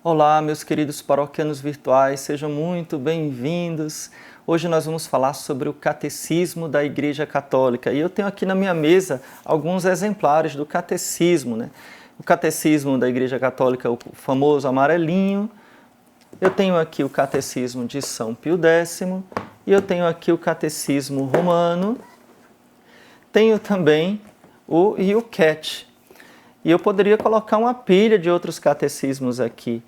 Olá, meus queridos paroquianos virtuais, sejam muito bem-vindos. Hoje nós vamos falar sobre o Catecismo da Igreja Católica. E eu tenho aqui na minha mesa alguns exemplares do Catecismo, né? O Catecismo da Igreja Católica, o famoso amarelinho. Eu tenho aqui o Catecismo de São Pio X e eu tenho aqui o Catecismo Romano. Tenho também o Yucat. E eu poderia colocar uma pilha de outros catecismos aqui.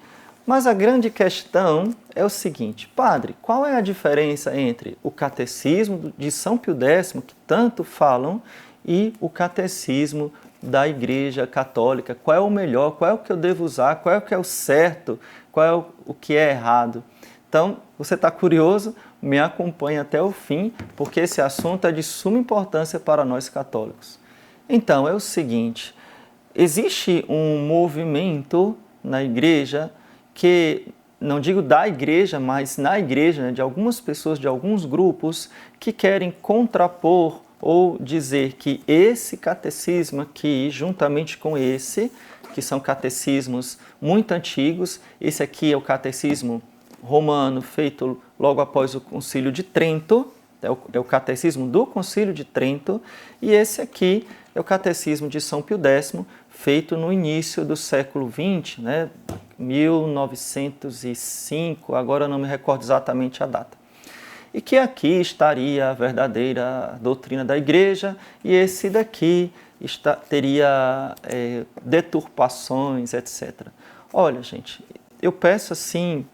Mas a grande questão é o seguinte: Padre, qual é a diferença entre o Catecismo de São Pio X, que tanto falam, e o Catecismo da Igreja Católica? Qual é o melhor? Qual é o que eu devo usar? Qual é o que é o certo? Qual é o que é errado? Então, você está curioso? Me acompanhe até o fim, porque esse assunto é de suma importância para nós católicos. Então, é o seguinte: existe um movimento na igreja que, não digo da igreja, mas na igreja, né, de algumas pessoas, de alguns grupos, que querem contrapor ou dizer que esse catecismo aqui, juntamente com esse, que são catecismos muito antigos, esse aqui é o catecismo romano feito logo após o Concílio de Trento, é o catecismo do Concílio de Trento, e esse aqui é o catecismo de São Pio X, feito no início do século XX, né, 1905, agora eu não me recordo exatamente a data. E que aqui estaria a verdadeira doutrina da igreja, e esse daqui teria deturpações, etc. Olha, gente, eu peço assim,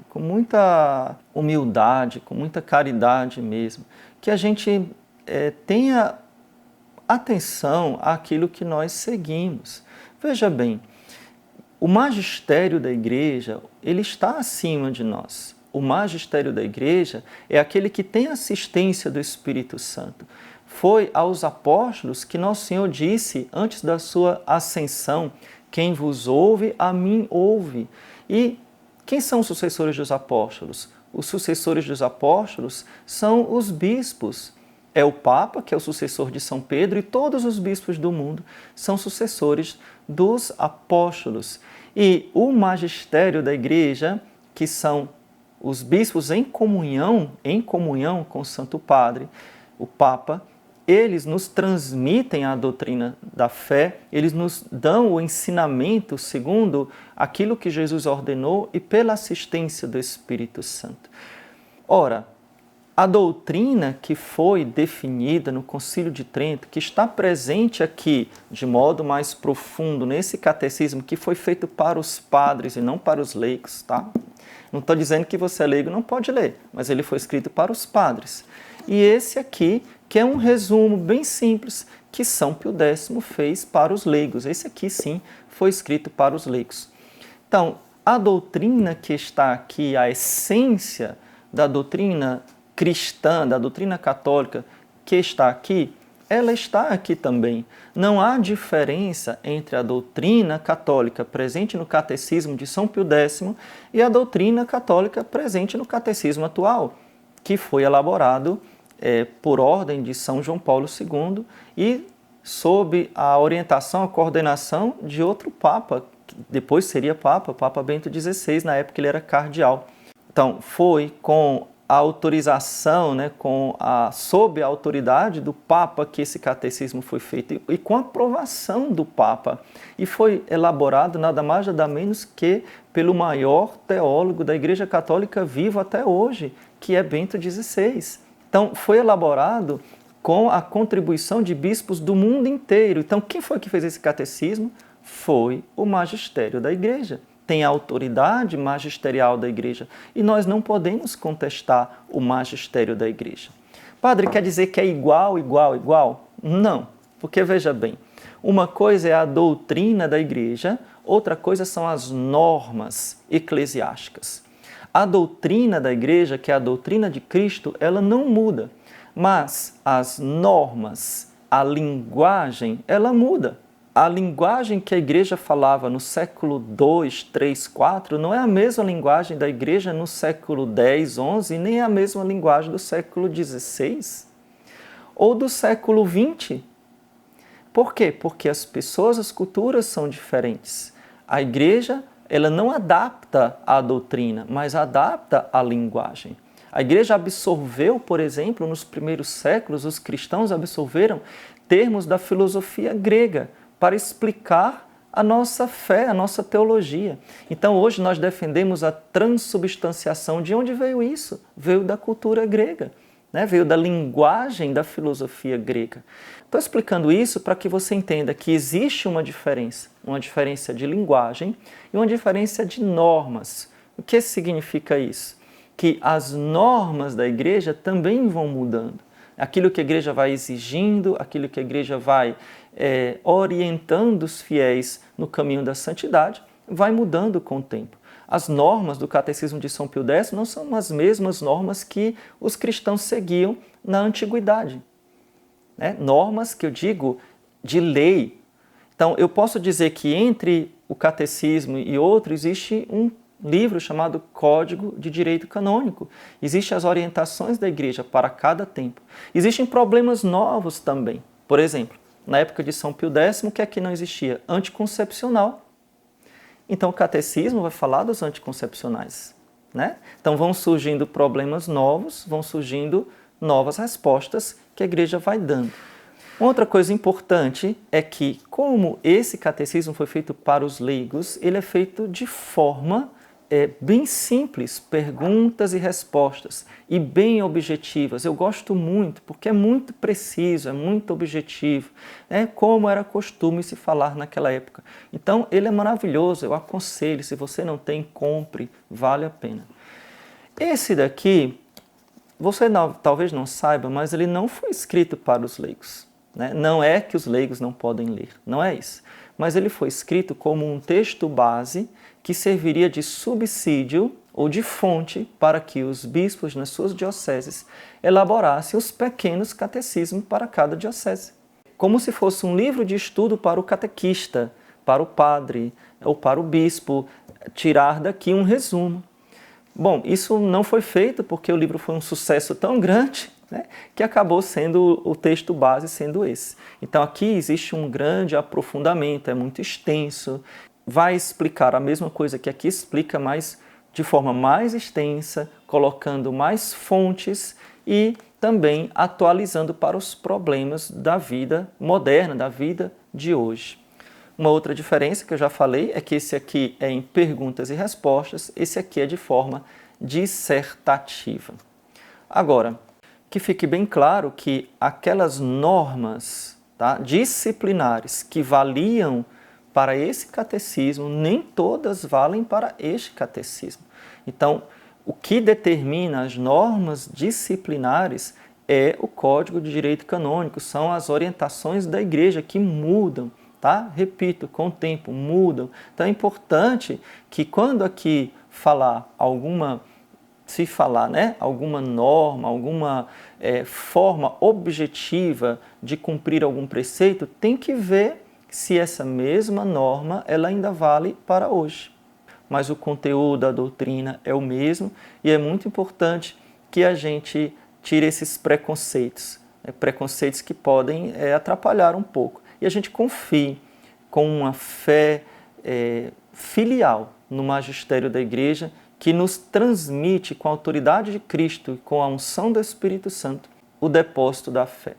com muita humildade, com muita caridade mesmo, que a gente tenha atenção àquilo que nós seguimos. Veja bem, o magistério da igreja, ele está acima de nós. O magistério da igreja é aquele que tem assistência do Espírito Santo. Foi aos apóstolos que Nosso Senhor disse, antes da sua ascensão: quem vos ouve, a mim ouve. E quem são os sucessores dos apóstolos? Os sucessores dos apóstolos são os bispos. É o Papa, que é o sucessor de São Pedro, e todos os bispos do mundo são sucessores dos apóstolos. E o magistério da igreja, que são os bispos em comunhão com o Santo Padre, o Papa, eles nos transmitem a doutrina da fé, eles nos dão o ensinamento segundo aquilo que Jesus ordenou e pela assistência do Espírito Santo. Ora, a doutrina que foi definida no Concílio de Trento, que está presente aqui de modo mais profundo nesse catecismo que foi feito para os padres e não para os leigos, tá? Não estou dizendo que você é leigo não pode ler, mas ele foi escrito para os padres. E esse aqui, que é um resumo bem simples que São Pio X fez para os leigos. Esse aqui, sim, foi escrito para os leigos. Então, a doutrina que está aqui, a essência da doutrina cristã, da doutrina católica que está aqui, ela está aqui também. Não há diferença entre a doutrina católica presente no Catecismo de São Pio X e a doutrina católica presente no Catecismo atual, que foi elaborado por ordem de São João Paulo II e sob a orientação, a coordenação de outro Papa, que depois seria Papa Bento XVI, na época ele era cardeal. Então, foi com a autorização, né, sob a autoridade do Papa que esse catecismo foi feito e com a aprovação do Papa. E foi elaborado nada mais nada menos que pelo maior teólogo da Igreja Católica vivo até hoje, que é Bento XVI. Então, foi elaborado com a contribuição de bispos do mundo inteiro. Então, quem foi que fez esse catecismo? Foi o magistério da Igreja. Tem a autoridade magisterial da igreja e nós não podemos contestar o magistério da igreja. Padre, quer dizer que é igual? Não, porque veja bem, uma coisa é a doutrina da igreja, outra coisa são as normas eclesiásticas. A doutrina da igreja, que é a doutrina de Cristo, ela não muda, mas as normas, a linguagem, ela muda. A linguagem que a igreja falava no século II, III, IV não é a mesma linguagem da igreja no século X, XI, nem é a mesma linguagem do século XVI ou do século XX. Por quê? Porque as pessoas, as culturas são diferentes. A igreja ela não adapta a doutrina, mas adapta a linguagem. A igreja absorveu, por exemplo, nos primeiros séculos, os cristãos absorveram termos da filosofia grega para explicar a nossa fé, a nossa teologia. Então, hoje nós defendemos a transubstanciação. De onde veio isso? Veio da cultura grega, né? Veio da linguagem da filosofia grega. Estou explicando isso para que você entenda que existe uma diferença de linguagem e uma diferença de normas. O que significa isso? Que as normas da igreja também vão mudando. Aquilo que a igreja vai exigindo, aquilo que a igreja vai orientando os fiéis no caminho da santidade, vai mudando com o tempo. As normas do Catecismo de São Pio X não são as mesmas normas que os cristãos seguiam na antiguidade. Né? Normas que eu digo de lei. Então, eu posso dizer que entre o Catecismo e outro existe um livro chamado Código de Direito Canônico. Existem as orientações da igreja para cada tempo. Existem problemas novos também. Por exemplo, na época de São Pio X, o que é que não existia? Anticoncepcional. Então, o catecismo vai falar dos anticoncepcionais, né? Então, vão surgindo problemas novos, vão surgindo novas respostas que a igreja vai dando. Outra coisa importante é que, como esse catecismo foi feito para os leigos, ele é feito de forma bem simples, perguntas e respostas, e bem objetivas. Eu gosto muito, porque é muito preciso, é muito objetivo, como era costume se falar naquela época. Então, ele é maravilhoso, eu aconselho, se você não tem, compre, vale a pena. Esse daqui, você talvez não saiba, mas ele não foi escrito para os leigos. Né? Não é que os leigos não podem ler, não é isso. Mas ele foi escrito como um texto base que serviria de subsídio ou de fonte para que os bispos nas suas dioceses elaborassem os pequenos catecismos para cada diocese. Como se fosse um livro de estudo para o catequista, para o padre ou para o bispo, tirar daqui um resumo. Bom, isso não foi feito porque o livro foi um sucesso tão grande, né, que acabou sendo o texto base sendo esse. Então aqui existe um grande aprofundamento, é muito extenso, vai explicar a mesma coisa que aqui explica, mas de forma mais extensa, colocando mais fontes e também atualizando para os problemas da vida moderna, da vida de hoje. Uma outra diferença que eu já falei é que esse aqui é em perguntas e respostas, esse aqui é de forma dissertativa. Agora, que fique bem claro que aquelas normas, tá, disciplinares que valiam para esse catecismo, nem todas valem para este catecismo. Então, o que determina as normas disciplinares é o Código de Direito Canônico, são as orientações da igreja que mudam, tá? Repito, com o tempo mudam. Então é importante que quando aqui se falar, né, alguma norma, alguma forma objetiva de cumprir algum preceito, tem que ver se essa mesma norma ela ainda vale para hoje. Mas o conteúdo da doutrina é o mesmo e é muito importante que a gente tire esses preconceitos, preconceitos que podem atrapalhar um pouco. E a gente confie com uma fé filial no magistério da igreja que nos transmite com a autoridade de Cristo e com a unção do Espírito Santo o depósito da fé.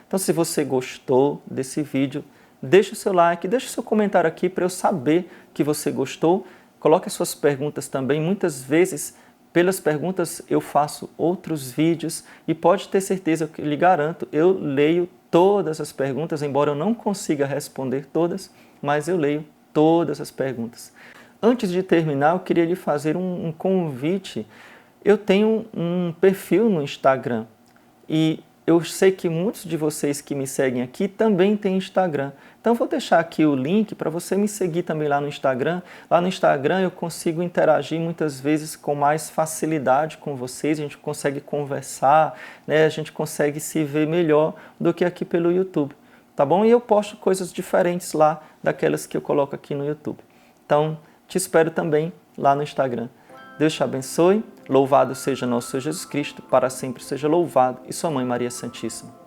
Então, se você gostou desse vídeo, deixe o seu like, deixe o seu comentário aqui para eu saber que você gostou. Coloque as suas perguntas também. Muitas vezes, pelas perguntas, eu faço outros vídeos e pode ter certeza que lhe garanto, eu leio todas as perguntas, embora eu não consiga responder todas, mas eu leio todas as perguntas. Antes de terminar, eu queria lhe fazer um convite. Eu tenho um perfil no Instagram e eu sei que muitos de vocês que me seguem aqui também têm Instagram. Então, vou deixar aqui o link para você me seguir também lá no Instagram. Lá no Instagram eu consigo interagir muitas vezes com mais facilidade com vocês. A gente consegue conversar, né? A gente consegue se ver melhor do que aqui pelo YouTube. Tá bom? E eu posto coisas diferentes lá daquelas que eu coloco aqui no YouTube. Então, te espero também lá no Instagram. Deus te abençoe, louvado seja nosso Senhor Jesus Cristo, para sempre seja louvado, e sua Mãe Maria Santíssima.